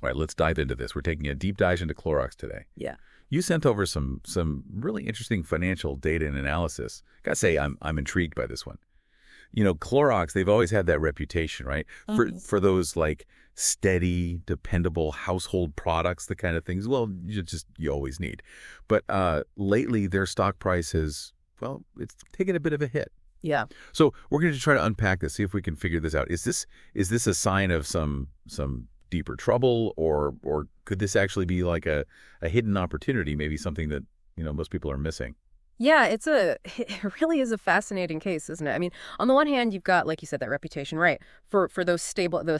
All right, let's dive into this. We're taking a deep dive into Clorox today. Yeah. You sent over some really interesting financial data and analysis. Gotta say, I'm intrigued by this one. Clorox, they've always had that reputation, right? For those like steady, dependable household products, the kind of things, well, you always need. But lately, their stock price has, well, it's taken a bit of a hit. Yeah. So we're going to try to unpack this, see if we can figure this out. Is this a sign of some deeper trouble, or could this actually be like a hidden opportunity, maybe something that most people are missing? Yeah, it really is a fascinating case, isn't it? I mean, on the one hand, you've got, like you said, that reputation, right, for those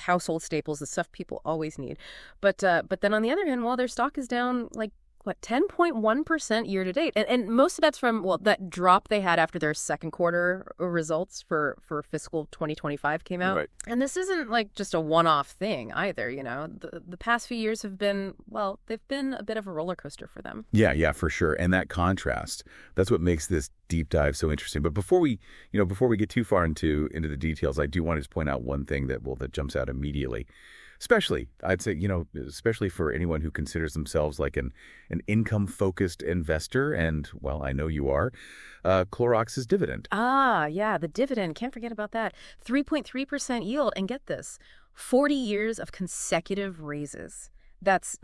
household staples, the stuff people always need. But then on the other hand, while their stock is down, like, what, 10.1% year to date. And most of that's from, well, that drop they had after their second quarter results for fiscal 2025 came out. Right. And this isn't like just a one-off thing either, The past few years have been, well, they've been a bit of a roller coaster for them. Yeah, for sure. And that contrast, that's what makes this deep dive so interesting. But before we get too far into the details, I do want to just point out one thing that jumps out immediately. Especially, I'd say, especially for anyone who considers themselves like an income-focused investor, and, well, I know you are, Clorox's dividend. Ah, yeah, the dividend. Can't forget about that. 3.3% yield. And get this, 40 years of consecutive raises. That's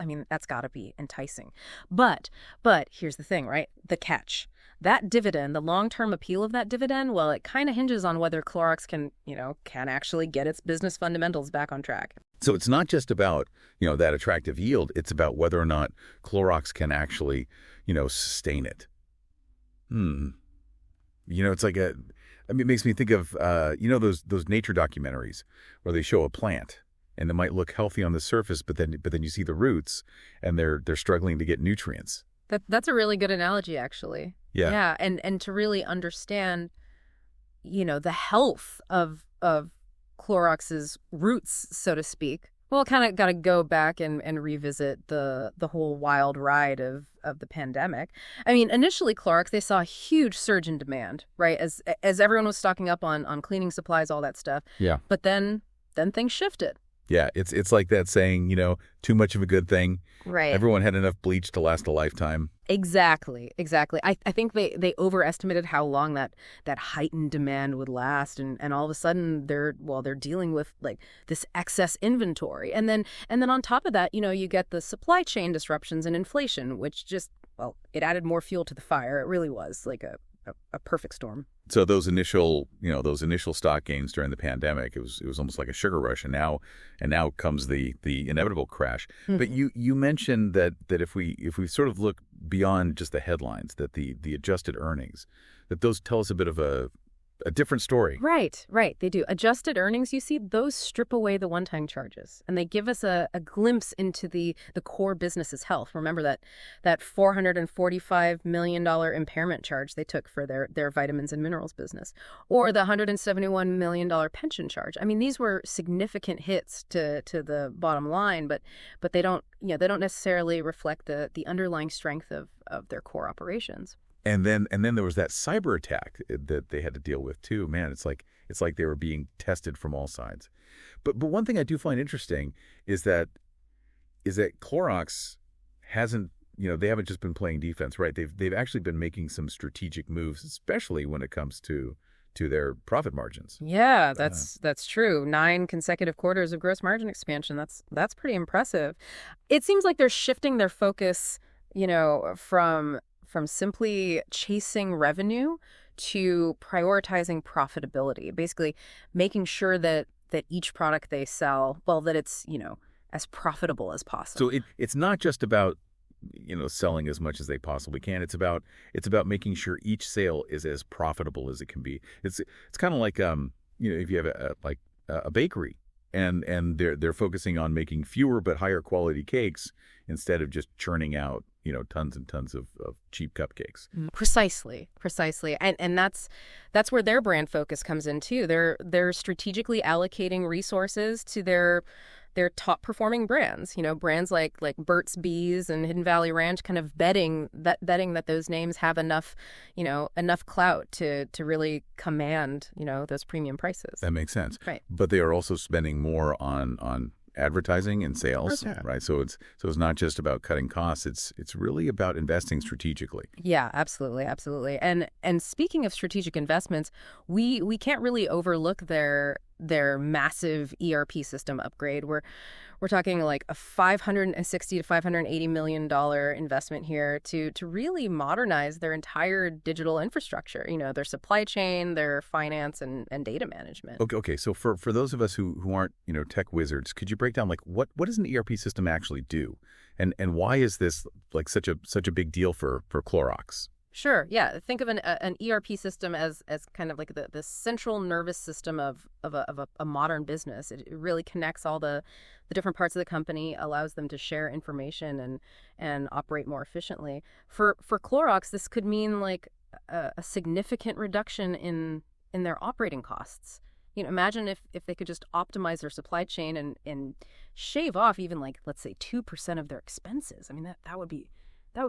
got to be enticing. But here's the thing, right? The catch. That dividend, the long-term appeal of that dividend, well, it kind of hinges on whether Clorox can actually get its business fundamentals back on track. So it's not just about, that attractive yield. It's about whether or not Clorox can actually, sustain it. It's like it makes me think of, those nature documentaries where they show a plant and it might look healthy on the surface, but then you see the roots and they're struggling to get nutrients. That's a really good analogy, actually. Yeah. Yeah, and to really understand, the health of Clorox's roots, so to speak. Well, kind of got to go back and revisit the whole wild ride of the pandemic. I mean, initially, Clorox, they saw a huge surge in demand, right? As everyone was stocking up on cleaning supplies, all that stuff. Yeah. But then things shifted. Yeah, it's like that saying, too much of a good thing. Right. Everyone had enough bleach to last a lifetime. Exactly. I think they overestimated how long that heightened demand would last, and all of a sudden they're dealing with like this excess inventory, and then on top of that, you get the supply chain disruptions and inflation, which just, well, it added more fuel to the fire. It really was like a perfect storm. So those initial stock gains during the pandemic, it was almost like a sugar rush, and now comes the inevitable crash. Mm-hmm. But you mentioned that if we sort of look beyond just the headlines, that the adjusted earnings, that those tell us a bit of a different story. Right. They do. Adjusted earnings, you see, those strip away the one-time charges, and they give us a glimpse into the core business's health. Remember that $445 million impairment charge they took for their vitamins and minerals business, or the $171 million pension charge. I mean, these were significant hits to the bottom line, but they don't necessarily reflect the underlying strength of their core operations. And then there was that cyber attack that they had to deal with too. Man, it's like they were being tested from all sides. But one thing I do find interesting is that Clorox hasn't, they haven't just been playing defense, right? They've actually been making some strategic moves, especially when it comes to their profit margins. Yeah, that's true. 9 consecutive quarters of gross margin expansion. That's pretty impressive. It seems like they're shifting their focus, from simply chasing revenue to prioritizing profitability, basically making sure that each product they sell, well, that it's, as profitable as possible. So it's not just about, selling as much as they possibly can. It's about making sure each sale is as profitable as it can be. It's kind of like, if you have a bakery and they're focusing on making fewer but higher quality cakes instead of just churning out tons and tons of cheap cupcakes. Precisely. And that's where their brand focus comes in too. They're strategically allocating resources to their top performing brands, brands like Burt's Bees and Hidden Valley Ranch, kind of betting that those names have enough clout to really command, those premium prices. That makes sense. Right. But they are also spending more on advertising and sales, Yeah. right? So it's not just about cutting costs. It's really about investing strategically. Yeah, absolutely, absolutely. And speaking of strategic investments, we can't really overlook their massive ERP system upgrade. We're talking like a $560 to $580 million investment here to really modernize their entire digital infrastructure, their supply chain, their finance and data management. Okay. So for those of us who aren't, tech wizards, could you break down like what does an ERP system actually do? And why is this like such a big deal for Clorox? Sure. Yeah. Think of an ERP system as kind of like the central nervous system of a modern business. It really connects all the different parts of the company, allows them to share information and operate more efficiently. For Clorox, this could mean like a significant reduction in their operating costs. Imagine if they could just optimize their supply chain and shave off even like, let's say, 2% of their expenses. I mean, that would be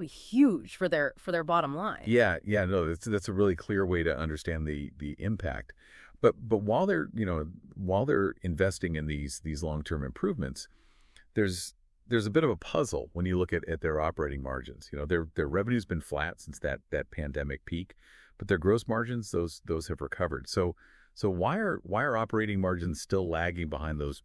huge for their bottom line. Yeah, no, that's a really clear way to understand the impact. But while they're investing in these long-term improvements, there's a bit of a puzzle when you look at their operating margins. Their revenue's been flat since that pandemic peak, but their gross margins, those have recovered. So why are operating margins still lagging behind those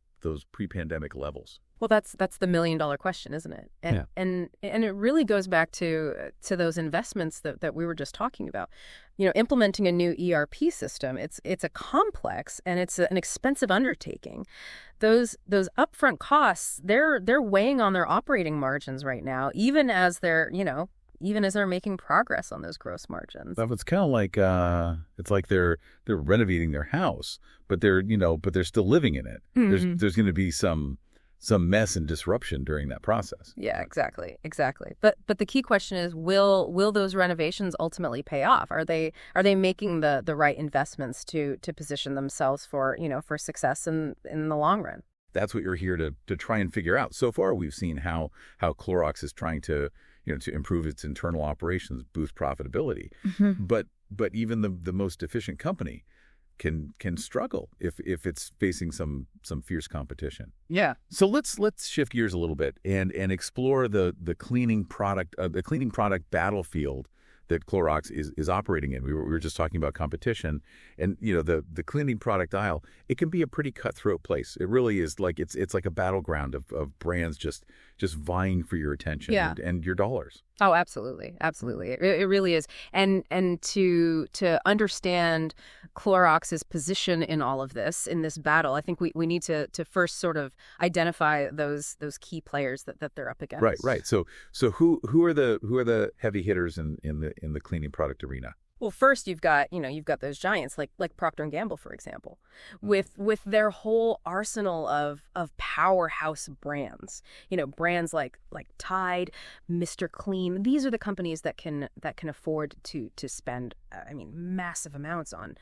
pre-pandemic levels? Well, that's the $1 million question, isn't it? And it really goes back to those investments that we were just talking about. Implementing a new ERP system, it's a complex and it's an expensive undertaking. Those upfront costs, they're weighing on their operating margins right now, even as they're making progress on those gross margins. It's kind of like it's like they're renovating their house, but they're still living in it. Mm-hmm. There's going to be some mess and disruption during that process. Yeah, exactly. But the key question is, will those renovations ultimately pay off? Are they making the right investments to position themselves for success in the long run? That's what you're here to try and figure out. So far, we've seen how Clorox is trying to improve its internal operations, boost profitability. Mm-hmm. But even the most efficient company can struggle if it's facing some fierce competition. Yeah. So let's shift gears a little bit and explore the cleaning product battlefield that Clorox is operating in. We were just talking about competition, and the cleaning product aisle, it can be a pretty cutthroat place. It really is like it's like a battleground of brands just vying for your attention and your dollars. Oh, absolutely. It really is. And to understand Clorox's position in all of this, in this battle, I think we need to first sort of identify those key players that they're up against. Right. So who are the heavy hitters in the cleaning product arena? Well, first you've got those giants like Procter & Gamble, for example, with their whole arsenal of powerhouse brands. Brands like Tide, Mr. Clean. These are the companies that can afford to spend massive amounts on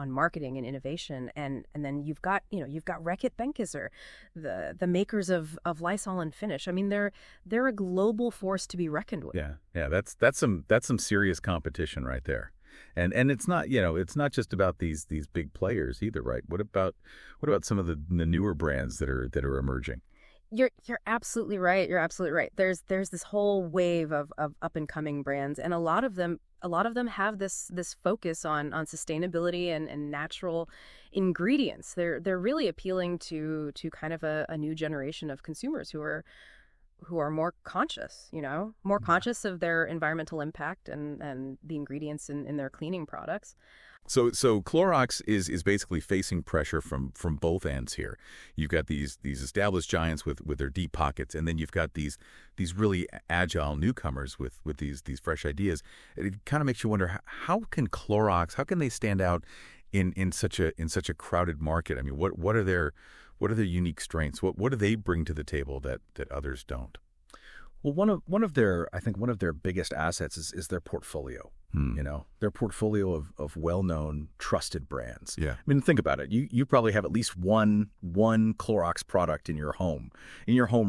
marketing and innovation. And then you've got Reckitt Benckiser, the makers of Lysol and Finish. I mean, they're a global force to be reckoned with. Yeah, that's some serious competition right there. And it's not just about these big players either, right? What about some of the newer brands that are emerging? You're absolutely right. There's this whole wave of up and coming brands, and a lot of them have this focus on sustainability and natural ingredients. They're really appealing to kind of a new generation of consumers who are more conscious, more conscious of their environmental impact and the ingredients in their cleaning products. So Clorox is basically facing pressure from both ends here. You've got these established giants with their deep pockets, and then you've got these really agile newcomers with these fresh ideas. It kind of makes you wonder, how can they stand out in such a crowded market? I mean, what are their unique strengths? What do they bring to the table that others don't? Well, one of their biggest assets is their portfolio. Their portfolio of well-known, trusted brands. Yeah. I mean, think about it. You probably have at least one Clorox product in your home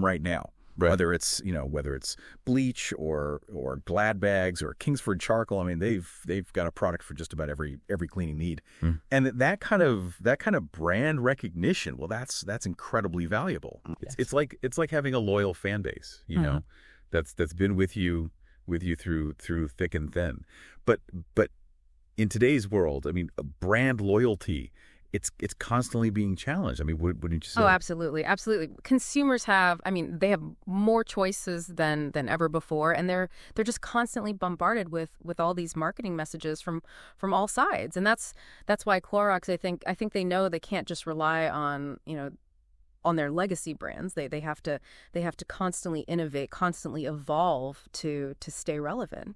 right now. Right. whether it's bleach or Glad bags or Kingsford charcoal. I mean, they've got a product for just about every cleaning need. And that kind of brand recognition, well, that's incredibly valuable. It's like having a loyal fan base, that's been with you through thick and thin. But in today's world, I mean, brand loyalty, it's constantly being challenged. I mean, wouldn't you say? Oh, absolutely. Absolutely. Consumers they have more choices than ever before, and they're just constantly bombarded with all these marketing messages from all sides. And that's why Clorox, I think they know they can't just rely on, on their legacy brands. They have to constantly innovate, constantly evolve to stay relevant.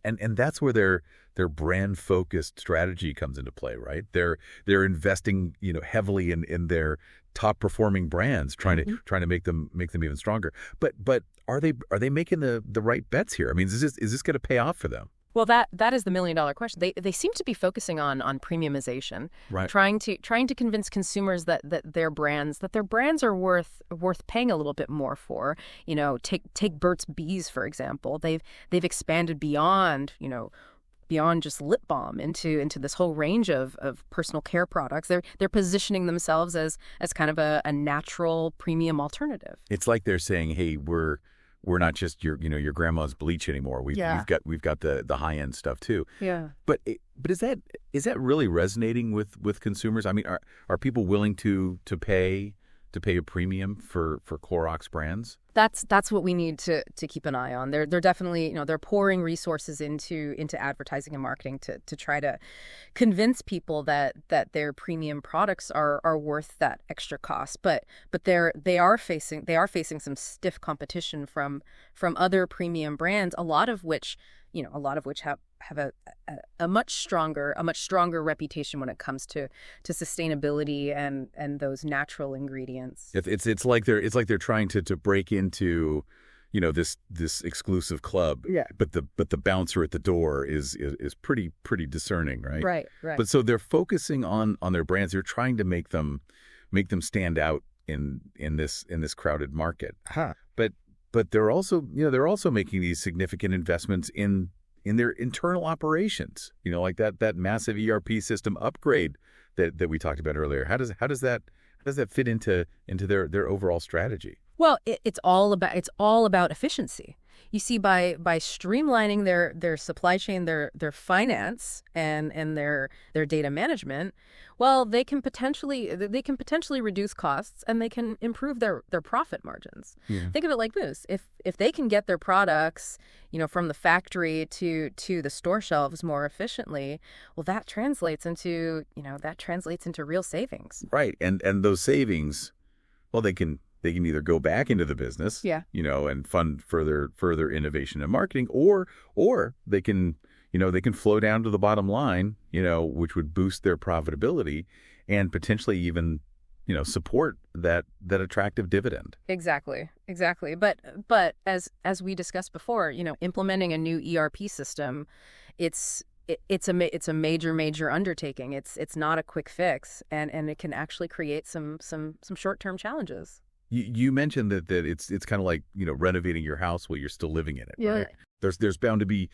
And that's where their brand focused strategy comes into play, right? They're investing, heavily in their top performing brands, trying to make them even stronger. But are they making the right bets here? I mean, is this going to pay off for them? Well, that is the million-dollar question. They seem to be focusing on premiumization, right? Trying to convince consumers that their brands are worth paying a little bit more for. Take Burt's Bees, for example. They've expanded beyond just lip balm into this whole range of personal care products. They're positioning themselves as kind of a natural premium alternative. It's like they're saying, hey, we're not just your grandma's bleach anymore. We've got the high end stuff too. Yeah. But is that really resonating with consumers? I mean, are people willing to pay a premium for Clorox brands? That's what we need to keep an eye on. They're definitely, they're pouring resources into advertising and marketing to try to convince people that their premium products are worth that extra cost. But they are facing some stiff competition from other premium brands, a lot of which have a much stronger reputation when it comes to sustainability and those natural ingredients. It's like they're trying to break into this exclusive club. Yeah. But the bouncer at the door is pretty discerning, right? Right. But so they're focusing on their brands. They're trying to make them stand out in this crowded market. But they're also making these significant investments in their internal operations. Like that massive ERP system upgrade that we talked about earlier. How does that fit into their overall strategy? Well, it's all about efficiency. You see, by streamlining their supply chain, their finance, and their data management, well, they can potentially reduce costs, and they can improve their profit margins. Yeah. Think of it like this: if they can get their products, from the factory to the store shelves more efficiently, well, that translates into real savings. Right, and those savings, well, they can either go back into the business, and fund further innovation and marketing, or they can flow down to the bottom line, which would boost their profitability and potentially even, support that attractive dividend. Exactly. But as we discussed before, implementing a new ERP system, it's a major undertaking. It's not a quick fix, and it can actually create some short-term challenges. You mentioned that it's kind of like, renovating your house while you're still living in it. Yeah. Right? There's bound to be,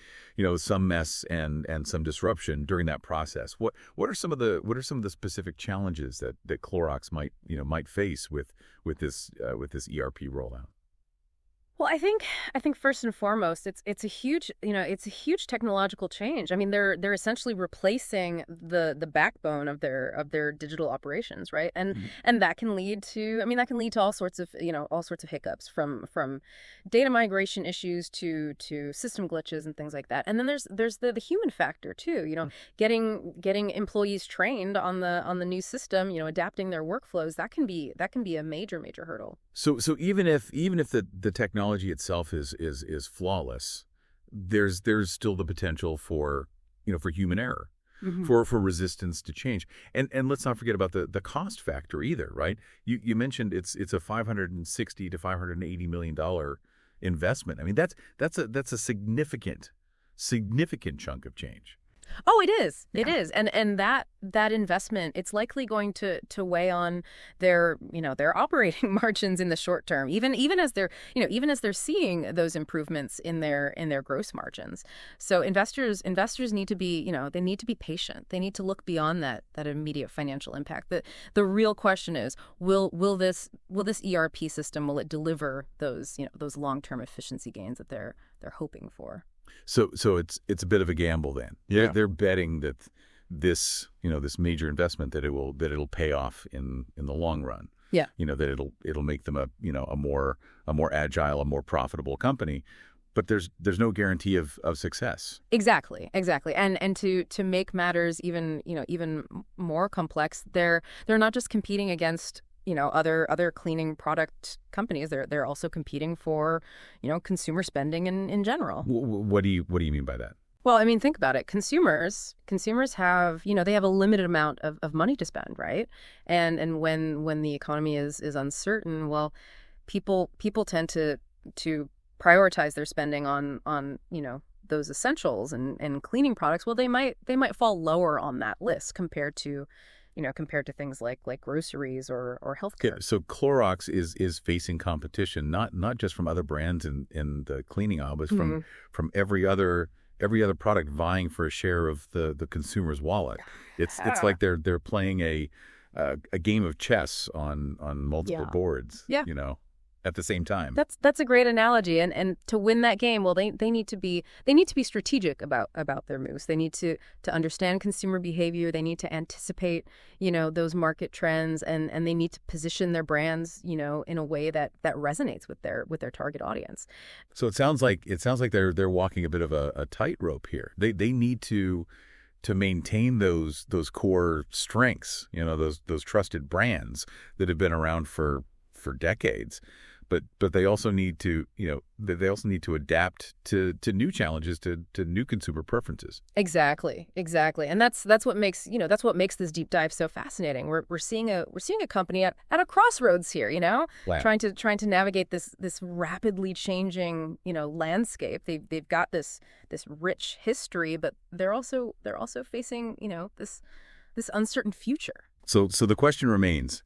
some mess and some disruption during that process. What are some of the specific challenges that Clorox might face with this ERP rollout? Well, I think first and foremost, it's a huge technological change. I mean, they're essentially replacing the backbone of their digital operations, right? And that can lead to all sorts of hiccups, from data migration issues to system glitches and things like that. And then there's the human factor too. Getting employees trained on the new system, adapting their workflows, that can be a major hurdle. So even if the technology itself is flawless, there's still the potential for human error, for resistance to change, and let's not forget about the cost factor either, right? You mentioned it's a $560 to $580 million investment. I mean, that's a significant chunk of change. Oh, it is. It Yeah. is. And that investment, it's likely going to weigh on their, their operating margins in the short term, even as they're seeing those improvements in their gross margins. So investors need to be, they need to be patient. They need to look beyond that immediate financial impact. The real question is, will this ERP system, will it deliver those long-term efficiency gains that they're hoping for? So it's a bit of a gamble then. Yeah. They're betting that this major investment that it'll pay off in the long run. Yeah. That it'll make them a more agile, a more profitable company. But there's no guarantee of success. Exactly. And to make matters even more complex, they're not just competing against other cleaning product companies. They're also competing for consumer spending in general. What do you mean by that? Well, I mean, think about it. Consumers have, they have a limited amount of money to spend, right? And when the economy is uncertain, well, people tend to prioritize their spending on those essentials and cleaning products. Well, they might fall lower on that list compared to things like groceries or healthcare. Yeah, so Clorox is facing competition, not just from other brands in the cleaning aisle, but from every other product vying for a share of the consumer's wallet. It's like they're playing a game of chess on multiple boards. Yeah. At the same time. That's a great analogy. And to win that game, well, they need to be strategic about their moves. They need to understand consumer behavior. They need to anticipate, those market trends, and they need to position their brands, in a way that resonates with their target audience. So it sounds like they're walking a bit of a tightrope here. They need to maintain those core strengths, those trusted brands that have been around for decades. But they also need to adapt to new challenges, to new consumer preferences. Exactly. And that's what makes this deep dive so fascinating. We're seeing a company at a crossroads here, Wow. trying to navigate this rapidly changing, landscape. They've got this rich history, but they're also facing, this uncertain future. So the question remains,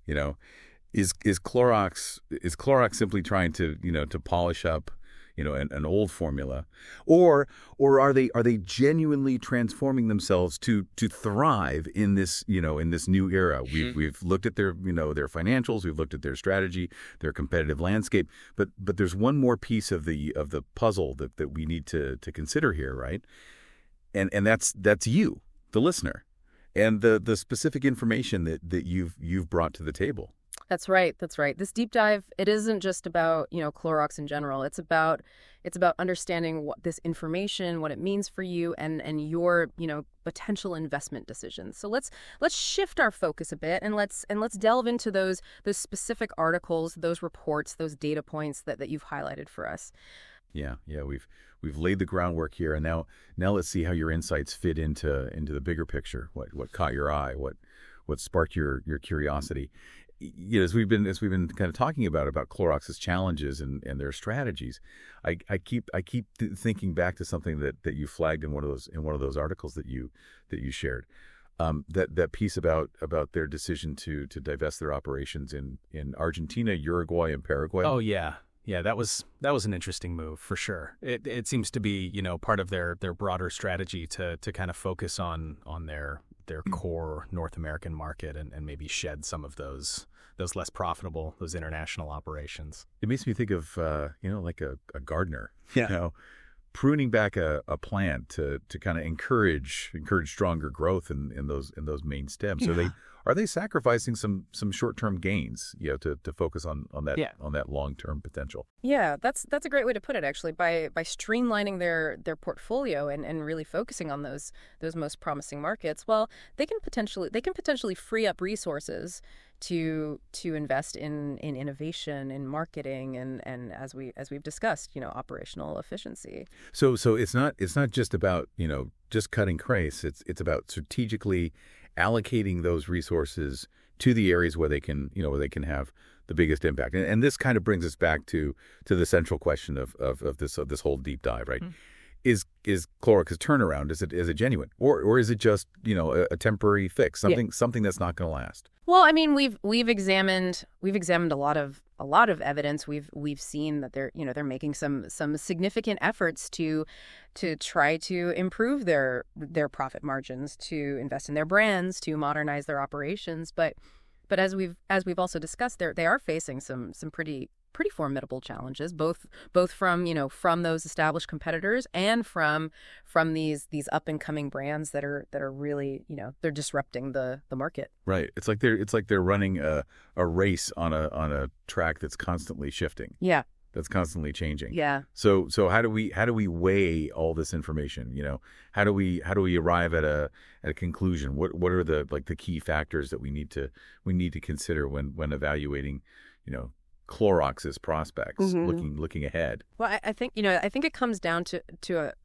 Is Clorox simply trying to polish up an old formula, or are they genuinely transforming themselves to thrive in this new era? We've looked at their their financials, we've looked at their strategy, their competitive landscape, but there's one more piece of the puzzle that we need to consider here, right? And that's you, the listener, and the specific information that you've brought to the table. That's right. This deep dive, it isn't just about, Clorox in general. It's about understanding what this information, what it means for you and your, potential investment decisions. So let's shift our focus a bit and let's delve into those specific articles, those reports, those data points that you've highlighted for us. Yeah, we've laid the groundwork here, and now let's see how your insights fit into the bigger picture. What caught your eye? What sparked your curiosity? As we've been kind of talking about Clorox's challenges and their strategies, I keep thinking back to something that you flagged in one of those articles that you shared, that piece about their decision to divest their operations in Argentina, Uruguay, and Paraguay. Oh yeah. Yeah, that was an interesting move for sure. It seems to be, part of their broader strategy to kind of focus on their core North American market and maybe shed some of those less profitable, those international operations. It makes me think of like a gardener, Yeah. pruning back a plant to kind of encourage stronger growth in those main stems. Yeah. So are they sacrificing some short-term gains, to focus on that Yeah. on that long-term potential? Yeah, that's a great way to put it, actually. By streamlining their portfolio and really focusing on those most promising markets, well, they can potentially free up resources to invest in innovation, in marketing, and as we've discussed, operational efficiency. So it's not just about just cutting price. It's about strategically allocating those resources to the areas where they can have the biggest impact. And this kind of brings us back to the central question of this whole deep dive, right? is Clorox's turnaround? Is it genuine, or is it just a temporary fix, something that's not going to last? Well, I mean, we've examined a lot of evidence. We've seen that they're making some significant efforts to try to improve their profit margins, to invest in their brands, to modernize their operations. But as we've also discussed, they are facing some pretty formidable challenges, both from those established competitors and from these up and coming brands that are really they're disrupting the market. Right. It's like they're running a race on a track that's constantly shifting. Yeah. That's constantly changing. Yeah. So how do we weigh all this information? How do we arrive at a conclusion? What are the key factors that we need to consider when evaluating Clorox's prospects, looking ahead? Well, I think it comes down to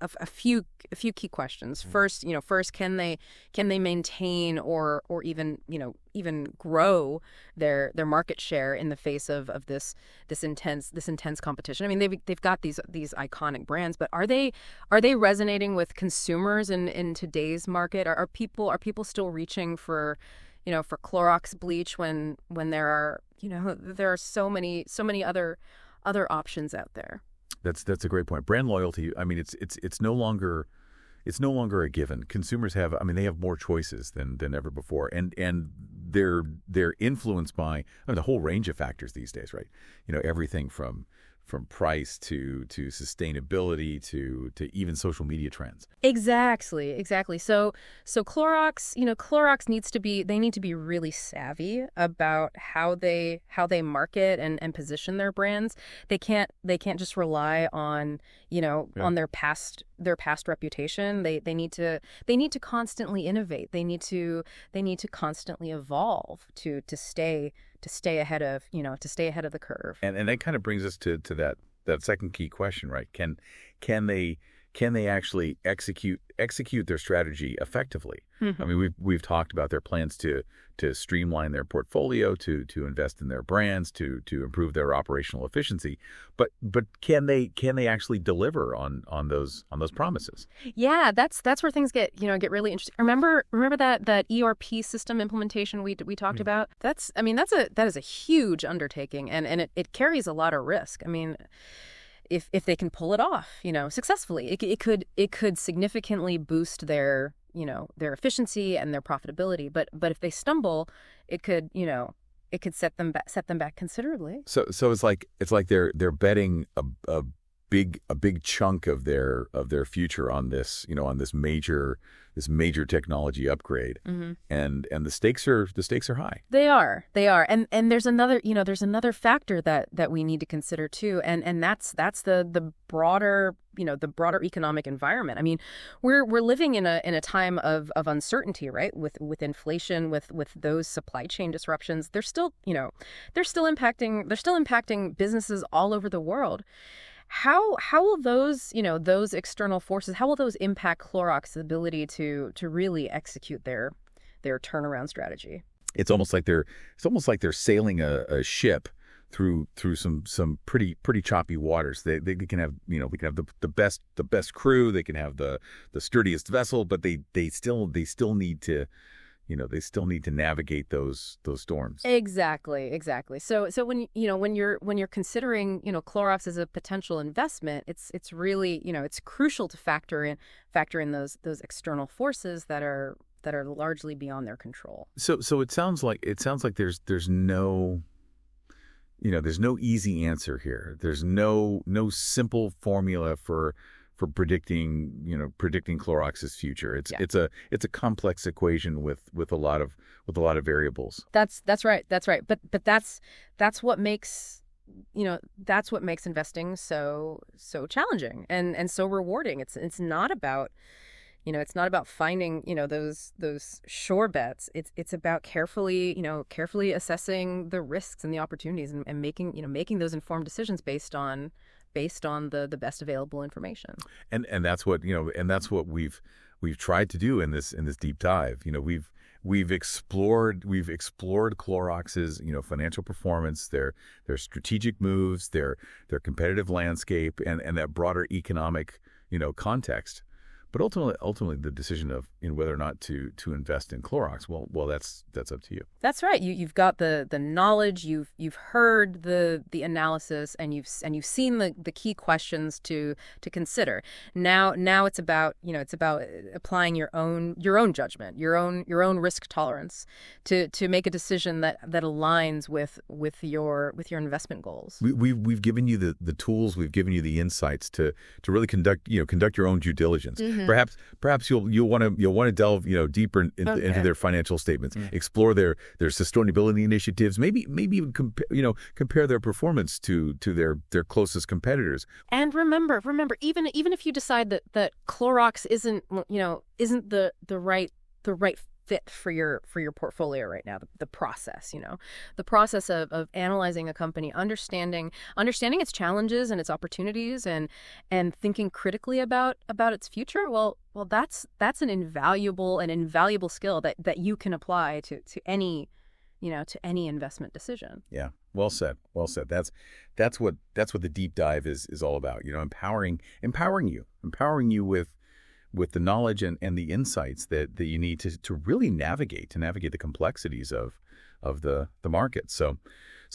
a few key questions. First, can they maintain or even grow their market share in the face of this intense competition? I mean, they've got these iconic brands, but are they resonating with consumers in today's market? Are people still reaching for Clorox bleach when there are so many other options out there? That's a great point. Brand loyalty, I mean, it's no longer a given. Consumers have more choices than ever before, and they're influenced by the whole range of factors these days, right? Everything from price to sustainability to even social media trends. Exactly. So Clorox needs to be really savvy about how they market and position their brands. They can't just rely on on their past reputation. They need to constantly innovate. They need to constantly evolve to stay ahead of the curve. And that kind of brings us to that second key question, right? Can they actually execute their strategy effectively? Mm-hmm. I mean, we've talked about their plans to streamline their portfolio, to invest in their brands, to improve their operational efficiency. But can they actually deliver on those promises? Yeah, that's where things get really interesting. Remember that ERP system implementation we talked about? That is a huge undertaking, and it carries a lot of risk. I mean, if they can pull it off, successfully, it could significantly boost their efficiency and their profitability. But if they stumble, it could set them back considerably. So it's like they're betting a big chunk of their future on this this major technology upgrade. Mm-hmm. and the stakes are high. They are and there's another factor that we need to consider too, and that's the broader economic environment. I mean, we're living in a time of uncertainty, right? With inflation, with those supply chain disruptions. They're still impacting businesses all over the world. How will those external forces, how will those impact Clorox's ability to really execute their turnaround strategy? It's almost like they're sailing a ship through some pretty choppy waters. They can have we can have the best crew, they can have the sturdiest vessel, but they still need to navigate those storms. Exactly. So when you're considering Clorox as a potential investment, it's really it's crucial to factor in those external forces that are largely beyond their control. So it sounds like there's no easy answer here. There's no simple formula for predicting Clorox's future. It's a complex equation with a lot of variables. That's right. But that's what makes investing so challenging and so rewarding. It's not about finding those sure bets. It's about carefully assessing the risks and the opportunities and making those informed decisions based on the best available information. And that's what we've tried to do in this deep dive. We've explored Clorox's financial performance, their strategic moves, their competitive landscape, and that broader economic context. But ultimately, the decision of whether or not to invest in Clorox, well, that's up to you. That's right. You've got the knowledge, you've heard the analysis, and you've seen the key questions to consider. Now it's about applying your own judgment, your own risk tolerance to make a decision that aligns with your investment goals. We've given you the tools, we've given you the insights to really conduct your own due diligence. Perhaps you'll want to delve deeper into their financial statements, explore their sustainability initiatives, maybe even compare their performance to their closest competitors. And remember, even if you decide that Clorox isn't the right fit for your portfolio right now, the process of analyzing a company, understanding its challenges and its opportunities, and thinking critically about its future, well that's an invaluable skill that you can apply to any investment decision. Yeah, well said. That's what the deep dive is all about. Empowering you with the knowledge and the insights that you need to really navigate the complexities of the market. So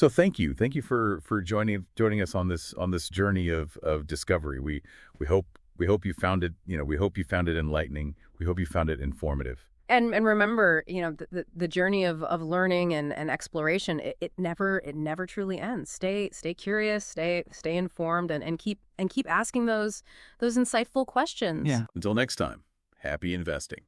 thank you for joining us on this journey of discovery. We hope you found it enlightening. We hope you found it informative. And remember, the journey of learning and exploration, it never truly ends. Stay curious, stay informed, and keep asking those insightful questions. Yeah. Until next time, happy investing.